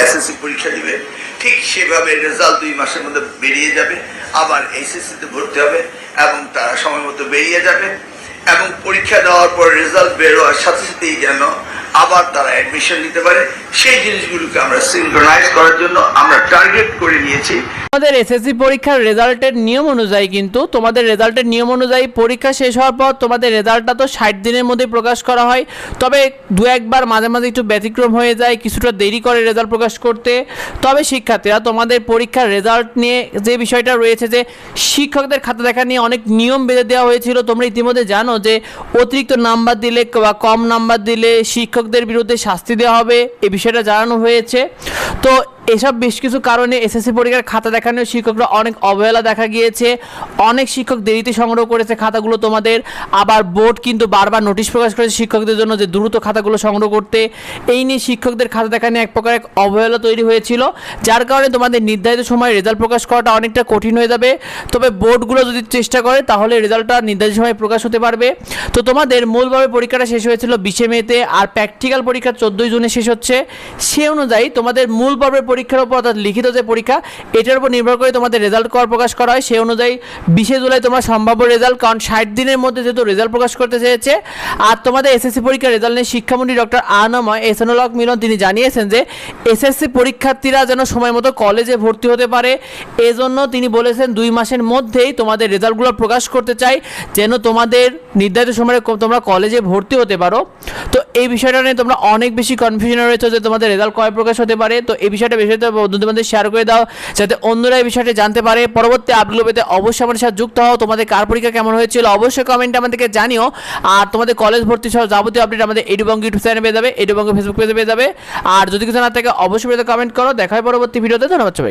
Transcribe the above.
SSC পরীক্ষা দিবে ঠিক সেভাবে রেজাল্ট 2 মাসের মধ্যে বেরিয়ে যাবে, আবার এইচএসসিতে ভর্তি হবে এবং তারা সময় মতো বেরিয়ে যাবে এবং পরীক্ষা দেওয়ার পর রেজাল্ট বের হওয়ার সাথে সাথেই যেন আবার তারা অ্যাডমিশন নিতে পারে, সেই জিনিসগুলোকে আমরা সিনক্রোনাইজ করার জন্য আমরা টার্গেট করে নিয়েছি। তোমাদের এসএসসি পরীক্ষার রেজাল্টের নিয়ম অনুযায়ী কিন্তু তোমাদের রেজাল্টের নিয়ম অনুযায়ী পরীক্ষা শেষ হওয়ার পর তোমাদের রেজাল্টটা তো 60 দিনের মধ্যে প্রকাশ করা হয়, তবে দু একবার মাঝে মাঝে একটু ব্যতিক্রম হয়ে যায়, কিছুটা দেরি করে রেজাল্ট প্রকাশ করতে। তবে শিক্ষার্থীরা তোমাদের পরীক্ষার রেজাল্ট নিয়ে যে বিষয়টা রয়েছে যে শিক্ষকদের খাতা দেখা নিয়ে অনেক নিয়ম বেঁধে দেওয়া হয়েছিল। তোমরা ইতিমধ্যে জানো যে অতিরিক্ত নাম্বার দিলে বা কম নাম্বার দিলে শিক্ষকদের বিরুদ্ধে শাস্তি দেওয়া হবে, এই বিষয়টা জানানো হয়েছে। তো এসব বেশ কিছু কারণে এসএসসি পরীক্ষার খাতা দেখানো শিক্ষকরা অনেক অবহেলা দেখা গিয়েছে, অনেক শিক্ষক দেরিতে সংগ্রহ করেছে খাতাগুলো তোমাদের। আবার বোর্ড কিন্তু বারবার নোটিশ প্রকাশ করেছে শিক্ষকদের জন্য যে দ্রুত খাতাগুলো সংগ্রহ করতে। এই নিয়ে শিক্ষকদের খাতা দেখা নিয়ে এক প্রকার এক অবহেলা তৈরি হয়েছিল, যার কারণে তোমাদের নির্ধারিত সময়ে রেজাল্ট প্রকাশ করাটা অনেকটা কঠিন হয়ে যাবে। তবে বোর্ডগুলো যদি চেষ্টা করে তাহলে রেজাল্টটা নির্ধারিত সময়ে প্রকাশ হতে পারবে। তো তোমাদের মূলভাবে পরীক্ষাটা শেষ হয়েছিল 20 মেতে, আর প্র্যাকটিক্যাল পরীক্ষা 14 জুনে শেষ হচ্ছে। সে অনুযায়ী তোমাদের মূল পর্বের পরীক্ষার উপর অর্থাৎ লিখিত যে পরীক্ষা এটার উপর নির্ভর করে তোমাদের রেজাল্ট কর প্রকাশ করা হয়। সেই অনুযায়ী 20 জুলাই তোমরা সম্ভাব্য রেজাল্ট, কারণ 60 দিনের মধ্যে যেহেতু রেজাল্ট প্রকাশ করতে চেয়েছে। আর তোমাদের এসএসসি পরীক্ষার রেজাল্ট নিয়ে শিক্ষামন্ত্রী ডক্টর আনময় এহসানুল হক মিলন তিনি জানিয়েছেন যে এসএসসি পরীক্ষার্থীরা যেন সময় মতো কলেজে ভর্তি হতে পারে, এজন্য তিনি বলেছেন 2 মাসের মধ্যেই তোমাদের রেজাল্টগুলো প্রকাশ করতে চাই, যেন তোমাদের নির্ধারিত সময়ে তোমরা কলেজে ভর্তি হতে পারো। তো এই বিষয়টা নিয়ে তোমরা অনেক বেশি কনফিউশন রয়েছে যে তোমাদের রেজাল্ট কবে প্রকাশ হতে পারে। তো এই বিষয়টা বন্ধুদের মধ্যে শেয়ার করে দাও যাতে অন্যরা এই বিষয়টা জানতে পারে। পরবর্তী আপডেট পেতে অবশ্যই আমাদের সাথে যুক্ত হও। তোমাদের কার পরীক্ষা কেমন হয়েছিল অবশ্যই কমেন্টে আমাদেরকে জানিও। আর তোমাদের কলেজ ভর্তি সহ যাবতীয় আপডেট আমাদের এডুবঙ্গ ইউটিউব চ্যানেলে পেয়ে যাবে, এডুবঙ্গ ফেসবুক পেজে পেয়ে যাবে। আর যদি কিছু না থাকে অবশ্যই কমেন্ট করো। দেখা হয় পরবর্তী ভিডিওতে। ধন্যবাদ সবাই।